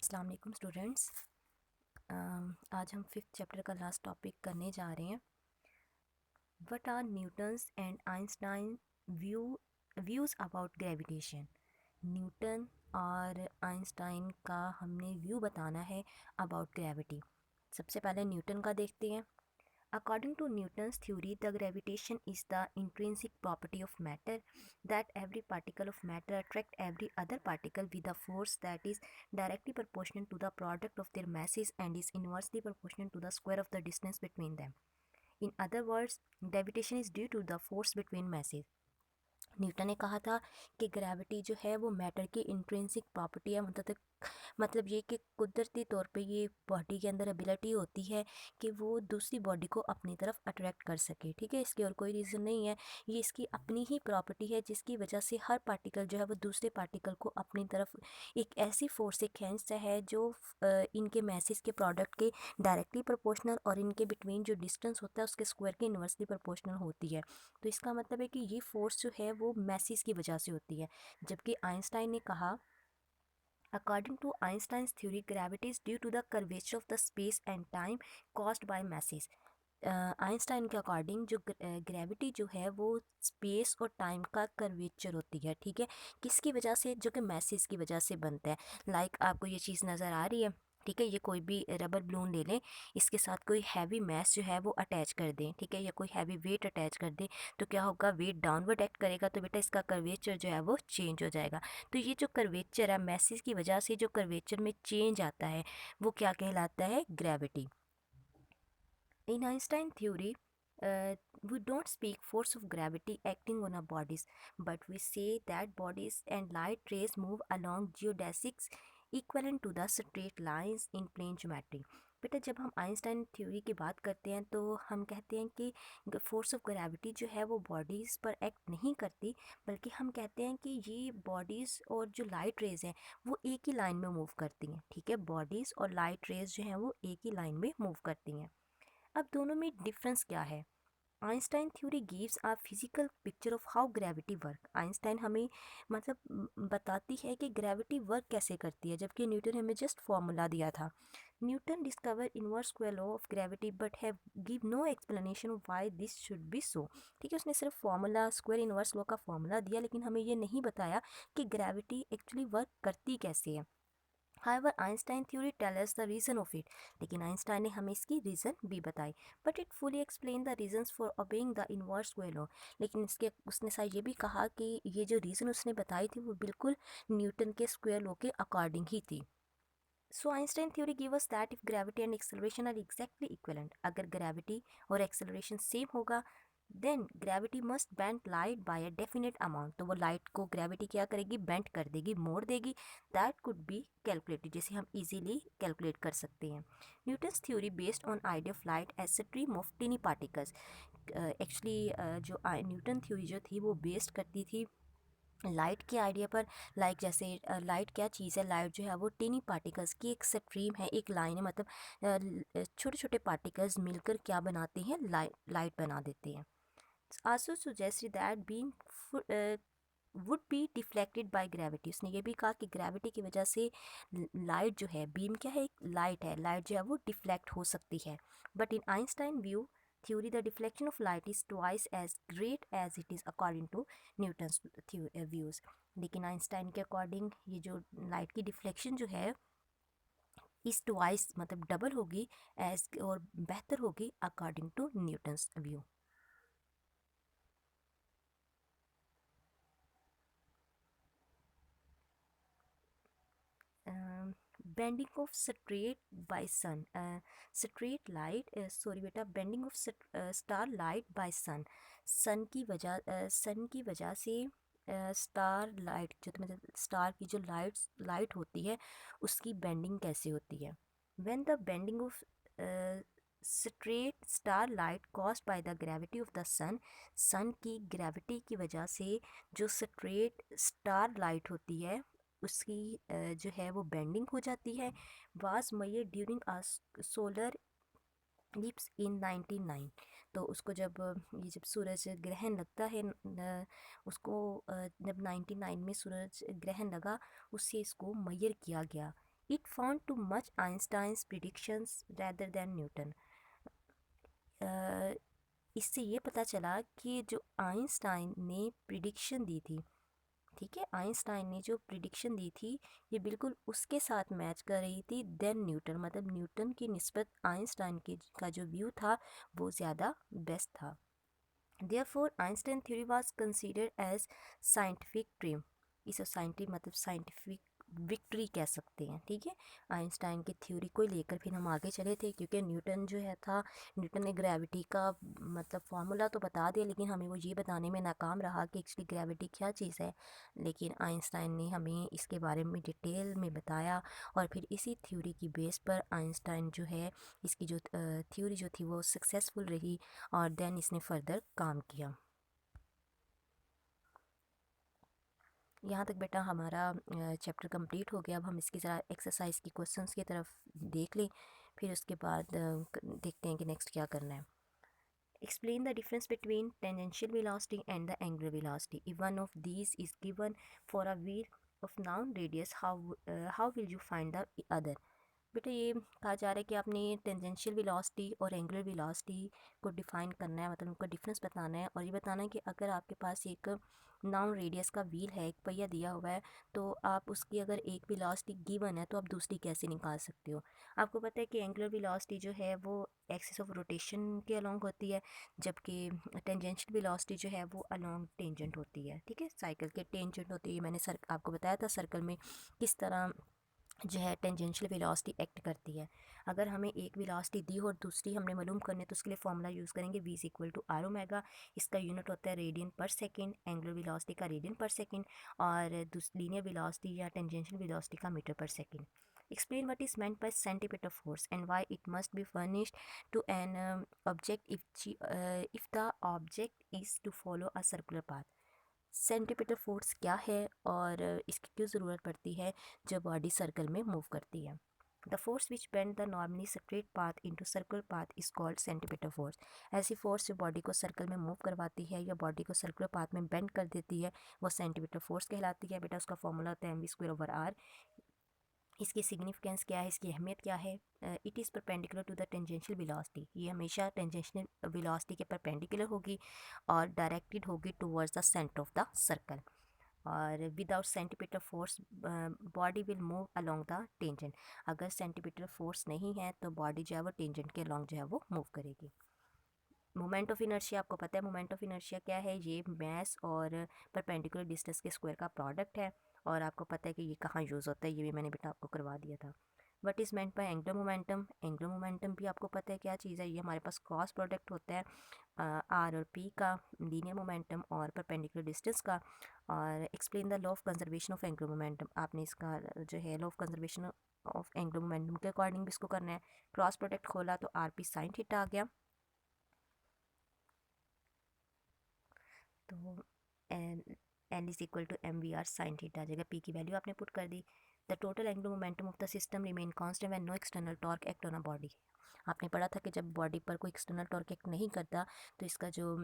अस्सलाम वालेकुम स्टूडेंट्स। आज हम फिफ्थ चैप्टर का लास्ट टॉपिक करने जा रहे हैं। What are Newton's and Einstein views about gravitation. Newton और आइंस्टाइन का हमने व्यू बताना है अबाउट ग्रेविटी। सबसे पहले न्यूटन का देखते हैं। According to Newton's theory, the gravitation is the intrinsic property of matter, that every particle of matter attracts every other particle with a force that is directly proportional to the product of their masses and is inversely proportional to the square of the distance between them. In other words, gravitation is due to the force between masses. Newton ने कहा था कि gravity जो है वो matter की intrinsic property है, मतलब ये कि कुदरती तौर पे ये बॉडी के अंदर एबिलिटी होती है कि वो दूसरी बॉडी को अपनी तरफ अट्रैक्ट कर सके। ठीक है, इसकी और कोई रीज़न नहीं है, ये इसकी अपनी ही प्रॉपर्टी है जिसकी वजह से हर पार्टिकल जो है वो दूसरे पार्टिकल को अपनी तरफ एक ऐसी फोर्स से खींचता है जो इनके मैसेज के प्रोडक्ट के डायरेक्टली प्रोपोर्शनल और इनके बिटवीन जो डिस्टेंस होता है उसके स्क्वायर के इन्वर्सली प्रोपोर्शनल होती है। तो इसका मतलब है कि ये फोर्स जो है वो मैसेज की वजह से होती है। जबकि आइंस्टाइन ने कहा, According to Einstein's theory, gravity is due to the curvature of the space and time caused by masses. Einstein के अकॉर्डिंग जो ग्रेविटी जो है वो स्पेस और टाइम का कर्वेचर होती है। ठीक है, किसकी वजह से? जो कि मैसेज की वजह से बनता है। लाइक आपको ये चीज़ नज़र आ रही है। ठीक है, ये कोई भी रबर बलून ले लें, इसके साथ कोई हैवी मैस जो है वो अटैच कर दें। ठीक है, या कोई हैवी वेट अटैच कर दें, तो क्या होगा? वेट डाउनवर्ड एक्ट करेगा तो बेटा इसका कर्वेचर जो है वो चेंज हो जाएगा। तो ये जो कर्वेचर है, मैसेज की वजह से जो कर्वेचर में चेंज आता है वो क्या कहलाता है? Gravity. In Einstein theory, we don't speak force of gravity acting on our bodies, but we say that bodies and light rays move along geodesics equivalent to the straight lines in plane geometry. बेटा जब हम Einstein theory की बात करते हैं तो हम कहते हैं कि फोर्स ऑफ ग्रेविटी जो है वो बॉडीज़ पर एक्ट नहीं करती, बल्कि हम कहते हैं कि ये बॉडीज़ और जो लाइट रेज हैं वो एक ही लाइन में मूव करती हैं। ठीक है, बॉडीज़ और लाइट रेज जो हैं वो एक ही लाइन में मूव करती हैं। अब दोनों में डिफरेंस क्या है? Einstein theory gives a physical picture of how gravity work. Einstein हमें बताती है कि ग्रेविटी वर्क कैसे करती है, जबकि न्यूटन ने हमें जस्ट फॉर्मूला दिया था। Newton discover inverse square law of gravity but have give no explanation of why this should be so. ठीक है, उसने सिर्फ फॉर्मूला स्क्वायर इनवर्स लॉ का फॉर्मूला दिया, लेकिन हमें ये नहीं बताया कि ग्रेविटी एक्चुअली वर्क करती कैसे है। However, Einstein theory tells us the reason of it. लेकिन आइंस्टाइन ने हमें इसकी रीज़न भी बताई। But it fully explain the reasons for obeying the inverse square law. लेकिन इसके उसने शायद ये भी कहा कि ये जो रीज़न उसने बताई थी वो बिल्कुल न्यूटन के स्क्वायर लॉ के अकॉर्डिंग ही थी। So Einstein theory give us that if gravity and acceleration are exactly equivalent, अगर ग्रेविटी और एक्सेलरेशन सेम होगा then gravity must bend light by a definite amount, तो वो लाइट को ग्रेविटी क्या करेगी? बेंड कर देगी, मोड़ देगी। दैट कुड बी कैलकुलेटेड, जिसे हम इजीली कैलकुलेट कर सकते हैं। Newton's theory based on idea of light as stream of tiny particles. Actually जो न्यूटन थ्योरी जो थी वो बेस्ड करती थी लाइट के आइडिया पर। लाइक जैसे लाइट क्या चीज़ है? लाइट जो है वो टिनी पार्टिकल्स की एक स्ट्रीम है, एक लाइन है, मतलब छोटे छोटे पार्टिकल्स मिलकर क्या बनाते हैं? लाइट बना देते हैं। Also suggested that beam would be deflected by gravity. उसने ये भी कहा कि ग्रेविटी की वजह से लाइट जो है, बीम क्या है? एक लाइट है, लाइट जो है वो डिफ्लेक्ट हो सकती है। But in Einstein view theory, the deflection of light is twice as great as it is according to Newton's views. लेकिन आइंस्टाइन के अकॉर्डिंग ये जो लाइट की डिफ्लेक्शन जो है इस ट्वाइस मतलब डबल होगी एज, और बेहतर होगी according to Newton's view. Bending of straight by sun, straight light, sorry बेटा, bending of star light by sun. Sun की वजह से स्टार लाइट जो, मतलब स्टार की जो लाइट होती है उसकी बेंडिंग कैसे होती है? When the bending of straight star light caused by the gravity of the sun, sun की ग्रेविटी की वजह से जो स्ट्रेट स्टार लाइट होती है उसकी जो है वो बेंडिंग हो जाती है। Was measured during a solar eclipse in 1909। तो उसको जब सूरज ग्रहण लगता है उसको जब 99 में सूरज ग्रहण लगा उससे इसको मेजर किया गया। It found too much Einstein's predictions rather than Newton. इससे ये पता चला कि जो आइंस्टाइन ने प्रिडिक्शन दी थी, ठीक है, आइंस्टाइन ने जो प्रिडिक्शन दी थी ये बिल्कुल उसके साथ मैच कर रही थी देन न्यूटन, मतलब न्यूटन की निस्बत आइंस्टाइन के का जो व्यू था वो ज़्यादा बेस्ट था. Therefore, Einstein theory was considered as scientific triumph. इसे साइंटिफिक मतलब साइंटिफिक विक्ट्री कह सकते हैं, ठीक है. आइंस्टाइन की थ्योरी को लेकर फिर हम आगे चले थे, क्योंकि न्यूटन जो है था, न्यूटन ने ग्रेविटी का मतलब फार्मूला तो बता दिया, लेकिन हमें वो ये बताने में नाकाम रहा कि एक्चुअली ग्रेविटी क्या चीज़ है. लेकिन आइंस्टाइन ने हमें इसके बारे में डिटेल में बताया, और फिर इसी थ्योरी की बेस पर आइंस्टाइन जो है, इसकी जो थ्योरी जो थी वो सक्सेसफुल रही, और देन इसने फर्दर काम किया. यहाँ तक बेटा हमारा चैप्टर कंप्लीट हो गया. अब हम इसकी ज़रा एक्सरसाइज की क्वेश्चंस की तरफ देख लें, फिर उसके बाद देखते हैं कि नेक्स्ट क्या करना है. Explain the difference between tangential velocity and the angular velocity. If one of these is given for a wheel of known radius, how will you find the other? बेटा ये कहा जा रहा है कि आपने टेंजेंशियल वेलोसिटी और एंगुलर वेलोसिटी को डिफ़ाइन करना है, मतलब उनका डिफरेंस बताना है, और ये बताना है कि अगर आपके पास एक नाउन रेडियस का व्हील है, एक पहिया दिया हुआ है, तो आप उसकी अगर एक वेलोसिटी गिवन है तो आप दूसरी कैसे निकाल सकते हो. आपको पता है कि एंगुलर वेलोसिटी जो है वो एक्सिस ऑफ रोटेशन के अलोंग होती है, जबकि टेंजेंशियल वेलोसिटी जो है वो अलोंग टेंजेंट होती है, ठीक है, साइकिल के टेंजेंट होती है. मैंने आपको बताया था सर्कल में किस तरह जो है टेंजेंशियल वेलोसिटी एक्ट करती है. अगर हमें एक वेलोसिटी दी हो और दूसरी हमने मालूम करनी है, तो उसके लिए फॉर्मूला यूज़ करेंगे v is equal to r omega. इसका यूनिट होता है radian per second, angular velocity का रेडियन पर सेकंड, और लीनियर वेलोसिटी या टेंजेंशियल वेलोसिटी का metre per second. Explain what is meant by centripetal force and why it must be furnished to an object if the object is to follow a circular path. Centripetal force क्या है और इसकी क्यों ज़रूरत पड़ती है जब बॉडी सर्कल में मूव करती है. The force which bend the normally straight path into circular path is called centripetal force. ऐसी फोर्स जो बॉडी को सर्कल में मूव करवाती है या बॉडी को सर्कुलर पाथ में बेंड कर देती है, वो सेंट्रीपिटल फोर्स कहलाती है. बेटा उसका फॉर्मूला होता है mv²/r. इसकी सिग्निफिकेंस क्या है, इसकी अहमियत क्या है. It is perpendicular to the tangential velocity. ये हमेशा टेंजेंशियल वेलोसिटी के परपेंडिकुलर होगी और डायरेक्टेड होगी towards the centre of the circle. और without centripetal force body will move along the tangent. अगर सेंटीमीटर फोर्स नहीं है तो बॉडी जो है वो टेंजेंट के अलोंग जो है वो मूव करेगी. मोमेंट ऑफ इनर्शिया, आपको पता है मोमेंट ऑफ इनर्शिया क्या है, ये मैस और परपेंडिकुलर डिस्टेंस के स्क्वायर का प्रोडक्ट है. और आपको पता है कि ये कहाँ यूज़ होता है, ये भी मैंने बेटा आपको करवा दिया था. What is meant by angular momentum. Angular momentum भी आपको पता है क्या चीज़ है, ये हमारे पास क्रॉस प्रोडक्ट होता है आर और पी का, लीनियर मोमेंटम और परपेंडिकुलर डिस्टेंस का. और explain the law of conservation of angular momentum. आपने इसका जो है law of conservation of angular momentum के अकॉर्डिंग भी इसको करना है. क्रॉस प्रोडक्ट खोला तो आर पी साइन थीटा आ गया. तो N is equal to M we R sine theta. जगह पी की वैल्यू आपने पुट कर दी. The total angular momentum of the system remain constant when no external torque act on a body. आपने पढ़ा था कि जब बॉडी पर कोई एक्सटर्नल टॉर्क एक्ट नहीं करता तो इसका जो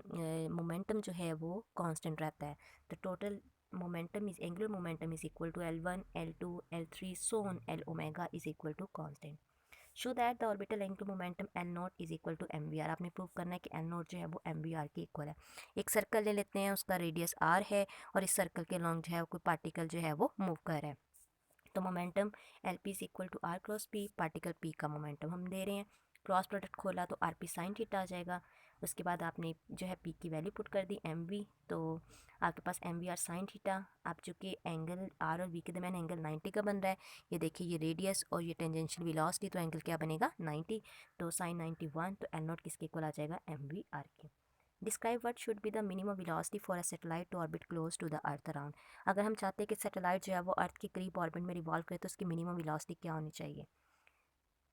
मोमेंटम जो है वो कांस्टेंट रहता है. The total momentum is angular momentum is equal to L1 L2 L3 so on L omega is equal to constant. Show that the orbital angular momentum L naught is equal to M we r. आपने prove करना है कि L naught जो है वो m we r के equal है. एक सर्कल ले लेते हैं, उसका रेडियस आर है, और इस सर्कल के लॉन्ग जो है कोई पार्टिकल जो है वो मूव कर रहा है. तो momentum L P is equal to r cross p. Particle p का मोमेंटम हम दे रहे हैं. क्रॉस प्रोडक्ट खोला तो आर पी साइन थीटा आ जाएगा. उसके बाद आपने जो है पी की वैल्यू पुट कर दी एम वी. तो आपके पास M we R sine theta. आप चूँकि एंगल आर और वी के दरमियान एंगल 90 का बन रहा है, ये देखिए ये रेडियस और ये टेंजेंशियल वेलोसिटी, तो एंगल क्या बनेगा 90. तो साइन 91, तो एल नॉट किसके इक्वल आ जाएगा एम वी आर के. Describe what should be the minimum velocity for a satellite to orbit close to the earth around. अगर हम चाहते हैं कि सैटेलाइट जो है वो अर्थ के करीब ऑर्बिट में रिवॉल्व करे तो उसकी मिनिमम वेलोसिटी क्या होनी चाहिए.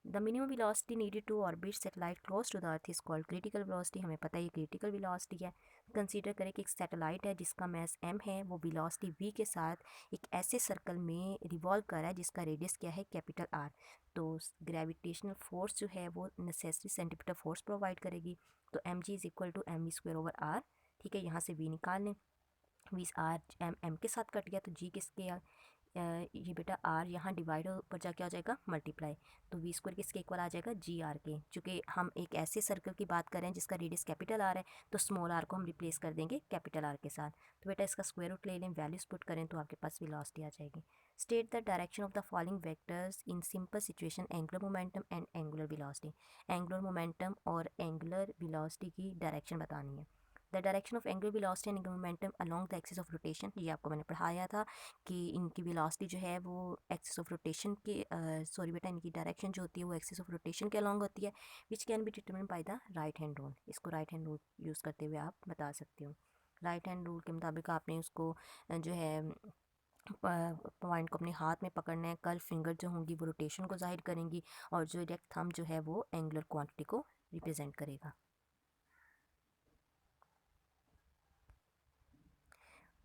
The minimum velocity needed to orbit satellite close to the earth is called critical velocity. हमें पता है ये क्रिटिकल वेलोसिटी है. कंसीडर करें कि एक सैटेलाइट है जिसका मैस m है, वो वेलोसिटी v के साथ एक ऐसे सर्कल में रिवॉल्व कर रहा है जिसका रेडियस क्या है कैपिटल R. तो ग्रेविटेशनल फोर्स जो है वो नेसेसरी सेंटीमीटर फोर्स प्रोवाइड करेगी. तो m g is equal to M v square over r. ठीक है, यहाँ से v निकाल लें. वी आर एम के साथ कट गया तो जी किसके ये बेटा आर यहाँ डिवाइड ऊपर जाके आ जाएगा मल्टीप्लाई, तो वी स्क्वायर किसके इक्वल आ जाएगा, जी आर के। चूँकि हम एक ऐसे सर्कल की बात कर रहे हैं जिसका रेडियस कैपिटल आर है, तो स्मॉल आर को हम रिप्लेस कर देंगे कैपिटल आर के साथ। तो बेटा इसका स्क्वायर रूट ले लें, वैल्यूज पुट करें तो आपके पास वेलोसिटी आ जाएगी। State the direction of the following vectors in simple situation, angular momentum and angular velocity. Angular momentum और एंगुलर वेलोसिटी की डायरेक्शन बतानी है। The direction of angular velocity and momentum along the axis of rotation, ये आपको मैंने पढ़ाया था कि इनकी वेलोसिटी जो है वो एक्सिस ऑफ रोटेशन के सॉरी बेटा इनकी डायरेक्शन जो होती है वो एक्सिस ऑफ रोटेशन के अलोंग होती है, which can be determined by the right hand rule. इसको राइट हैंड रूल यूज़ करते हुए आप बता सकते हो। राइट हैंड रूल के मुताबिक आपने उसको जो है पॉइंट को अपने हाथ में पकड़ना है, कर्ल फिंगर जो होंगी वो रोटेशन को जाहिर करेंगी, और जो डायरेक्ट थंब जो है वो एंगुलर क्वांटिटी को रिप्रेजेंट करेगा।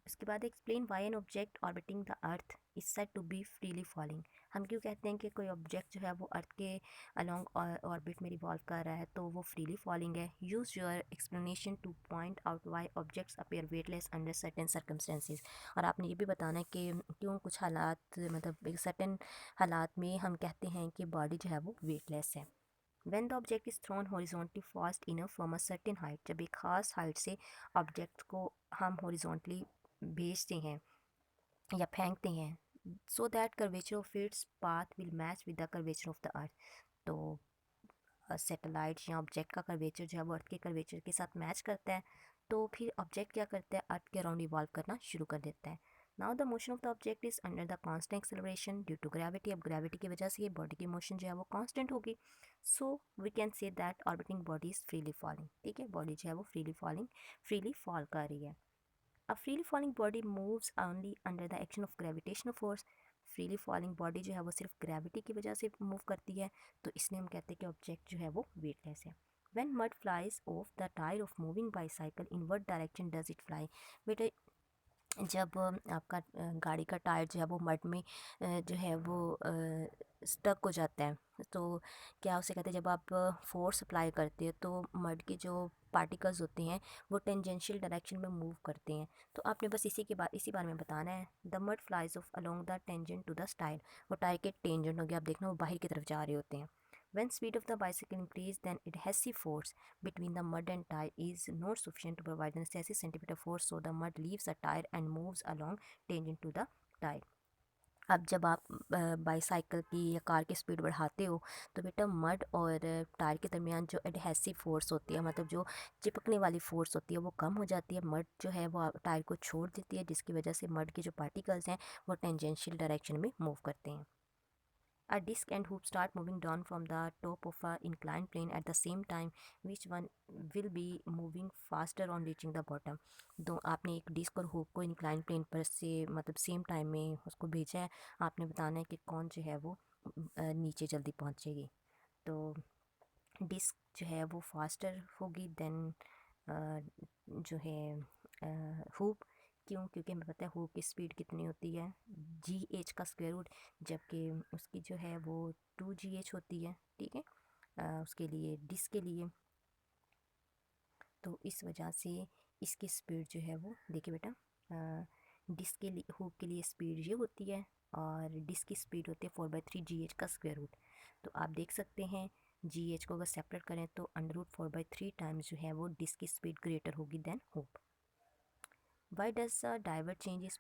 उसके बाद explain why an object orbiting the earth is said to be freely falling. हम क्यों कहते हैं कि कोई ऑब्जेक्ट जो है वो अर्थ के अलोंग ऑर्बिट में रिवॉल्व कर रहा है तो वो फ्रीली फॉलिंग है। Use your explanation two point out why objects appear weightless under certain circumstances. और आपने ये भी बताना है कि क्यों कुछ हालात मतलब एक सर्टेन हालात में हम कहते हैं कि बॉडी जो है वो वेटलेस है। When the object is thrown horizontally fast enough from a certain height, जब एक खास हाइट से ऑब्जेक्ट को हम हॉरिजॉन्टली भेजते हैं या फेंकते हैं, so that curvature of its path will match with the curvature of the earth. तो सैटेलाइट या ऑब्जेक्ट का कर्वेचर जो है वो अर्थ के कर्वेचर के साथ मैच करता है, तो फिर ऑब्जेक्ट क्या करता है, अर्थ के अराउंड इवॉल्व करना शुरू कर देता है। Now the motion of the object is under the constant acceleration due to gravity. अब ग्रेविटी की वजह से ये बॉडी की मोशन जो है वो कांस्टेंट होगी, so we can say that orbiting body is freely falling. ठीक है, बॉडी जो है वो फ्रीली फॉल कर रही है। A freely falling body moves only under the action of gravitational force। Freely falling body जो है वो सिर्फ ग्रेविटी की वजह से मूव करती है, तो इसलिए हम कहते हैं कि ऑब्जेक्ट जो है वो वेटलेस है। When mud flies off the tire of moving bicycle, in what direction does it fly? बेटे जब आपका गाड़ी का टायर जो है वो मड में जो है वो स्टक हो जाता है, तो क्या उसे कहते हैं, जब आप फोर्स अप्लाई करते हो तो मड के जो पार्टिकल्स होते हैं वो टेंजेंशियल डायरेक्शन में मूव करते हैं। तो आपने बस इसी बारे में बताना है। The mud flies off along the tangent to the tyre, वो टायर के टेंजेंट हो गया, आप देखना वो बाहर की तरफ जा रहे होते हैं। When speed of the bicycle increase, then adhesive force between the mud and tire is not sufficient to provide the necessary centripetal force, so the mud leaves the tire and moves along tangent to the tire। अब जब आप bicycle की या car की speed बढ़ाते हो तो बेटा मड और टायर के दरमियान जो एडहेसिव फोर्स होती है, मतलब जो चिपकने वाली फोर्स होती है, वो कम हो जाती है। मड जो है वो टायर को छोड़ देती है, जिसकी वजह से मड के जो पार्टिकल्स हैं वो टेंजेंशियल डायरेक्शन में मूव करते हैं। A disc and hoop start moving down from the top of a inclined plane at the same time, which one will be moving faster on reaching the bottom। दो आपने एक disc और hook को incline plane पर से मतलब same time में उसको भेजा है, आपने बताना है कि कौन जो है वो नीचे जल्दी पहुंचेगी। तो डिस्क जो है वो फास्टर होगी देन जो है हुप। क्यों? क्योंकि हमें पता है हुप की स्पीड कितनी होती है, जी एच का स्क्वायर रूट, जबकि उसकी जो है वो 2 GH होती है। ठीक है, उसके लिए डिस्क के लिए, तो इस वजह से इसकी स्पीड जो है वो देखिए बेटा, डिस्क के लिए हुक के लिए स्पीड ये होती है और डिस्क की स्पीड होती है 4/3 GH का स्क्वायर रूट। तो आप देख सकते हैं GH को अगर सेपरेट करें तो √4/3 टाइम्स जो है वो डिस्क की स्पीड ग्रेटर होगी than hook. Why does diver change his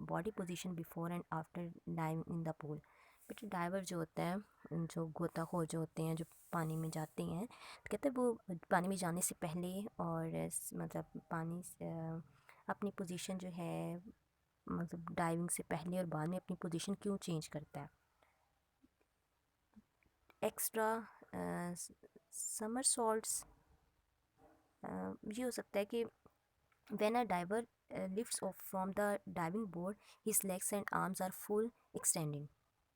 body position before and after diving in the pool. बेटा डाइवर जो होता है, जो गोताखोर जो होते हैं जो पानी में जाते हैं, तो कहते हैं वो पानी में जाने से पहले और मतलब पानी अपनी पोजीशन जो है मतलब डाइविंग से पहले और बाद में अपनी पोजीशन क्यों चेंज करता है। एक्स्ट्रा समर सॉल्ट्स, ये हो सकता है कि when a diver lifts off from the diving board, his legs and arms are full extending।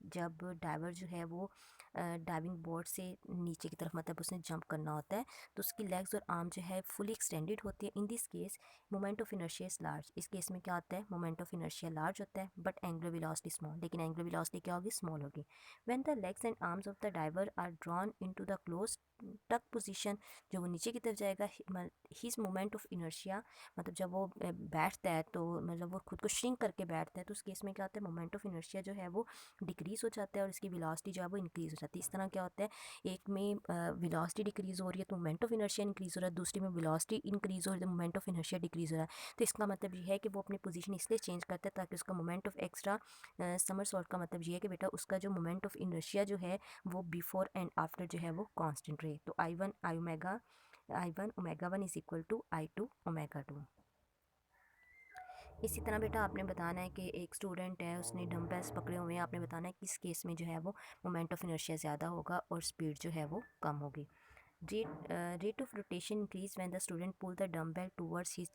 जब डाइवर जो है वो डाइविंग बोर्ड से नीचे की तरफ मतलब उसने जंप करना होता है तो उसकी लेग्स और आर्म जो है फुली एक्सटेंडेड होती है। In this case moment of inertia is large. इस केस में क्या होता है, मोमेंट ऑफ इनर्शिया लार्ज होता है बट एंगुलर वेलोसिटी स्मॉल, लेकिन एंगुलर वेलोसिटी क्या होगी, स्मॉल होगी। When the legs and arms of the diver are drawn into the close tuck position, जो वो नीचे की तरफ जाएगा, हिज मोमेंट ऑफ इनर्शिया मतलब जब वो बैठता है तो मतलब वो खुद को श्रिंक करके बैठता है तो उस केस में क्या होता है, मोमेंट ऑफ इनर्शिया जो है वो डिक्रीज़ हो जाता है और इसकी वेलोसिटी जो है वो इंक्रीज़ हो जाती है। इस तरह क्या होता है, एक में वेलोसिटी डिक्रीज़ हो रही है तो मोमेंट ऑफ इनर्शिया इंक्रीज़ हो रहा है, दूसरी में वेलोसिटी इंक्रीज़ हो रही है तो मोमेंट ऑफ इनर्शिया डिक्रीज़ हो रहा है। तो इसका मतलब ये है कि वो अपनी पोजीशन इसलिए चेंज करता है ताकि उसका मोमेंट ऑफ एक्स्ट्रा समरसॉल्ट का मतलब ये है कि बेटा उसका जो मोमेंट ऑफ इनर्शिया जो है वो बिफोर एंड आफ्टर जो है वो कांस्टेंट रहे। तो I one omega one is equal to I two omega 2। इसी तरह बेटा आपने बताना है कि एक स्टूडेंट है, उसने डंबल्स पकड़े हुए हैं, आपने बताना है किस केस में जो है वो मोमेंट ऑफ इनर्शिया ज़्यादा होगा और स्पीड जो है वो कम होगी। Rate of rotation increase when the student pull the dumbbell towards his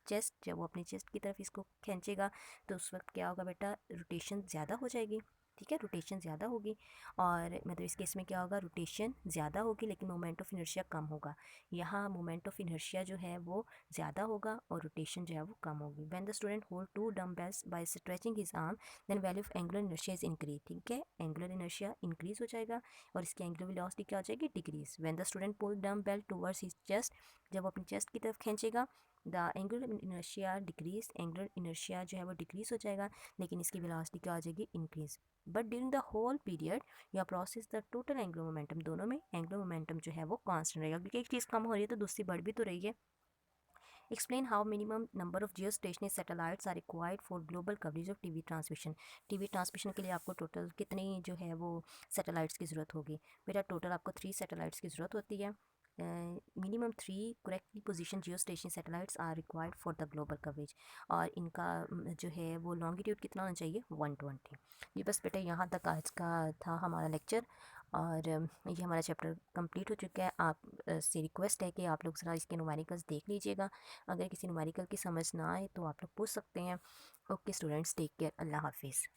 chest. जब वो अपनी चेस्ट की तरफ इसको खींचेगा तो उस वक्त क्या होगा बेटा, रोटेशन ज़्यादा हो जाएगी। ठीक है, रोटेशन ज़्यादा होगी और मतलब इस केस में क्या होगा, रोटेशन ज़्यादा होगी लेकिन मोमेंट ऑफ इनर्शिया कम होगा। यहाँ मोमेंट ऑफ इनर्शिया जो है वो ज़्यादा होगा और रोटेशन जो है वो कम होगी। When the student hold two dumbbells by stretching his arm then value of angular inertia is increase. ठीक है, एंगुलर इनर्शिया इंक्रीज हो जाएगा और इसकी एंगुलर वेलोसिटी क्या हो जाएगी, decrease. When the student pull dumbbell towards his chest, जब वो अपनी चेस्ट की तरफ खींचेगा, the angular inertia decrease, angular inertia जो है वो डिक्रीज हो जाएगा लेकिन इसकी वेलोसिटी क्या हो जाएगी, increase. But during the whole period या process the total angular momentum, दोनों में एंगुलर मोमेंटम जो है वो कांस्टेंट रहेगा क्योंकि एक चीज़ कम हो रही है तो दूसरी बढ़ भी तो रही है। Explain how minimum number of geostationary satellites are required for global coverage of TV transmission. TV transmission के लिए आपको टोटल कितनी जो है वो सैटेलाइट्स की ज़रूरत होगी। बेटा टोटल आपको 3 सैटेलाइट्स की ज़रूरत होती है। Minimum 3 correctly position geo station satellites are required for the global coverage और इनका जो है वो लॉन्गिट्यूड कितना होना चाहिए, 120। ये बस बेटा यहाँ तक आज का था हमारा लेक्चर और ये हमारा चैप्टर कंप्लीट हो चुका है। आप से रिक्वेस्ट है कि आप लोग ज़रा इसके न्यूमेरिकल्स देख लीजिएगा। अगर किसी न्यूमेरिकल की समझ ना आए तो आप लोग पूछ सकते हैं। ओके स्टूडेंट्स, टेक केयर, अल्लाह हाफिज़।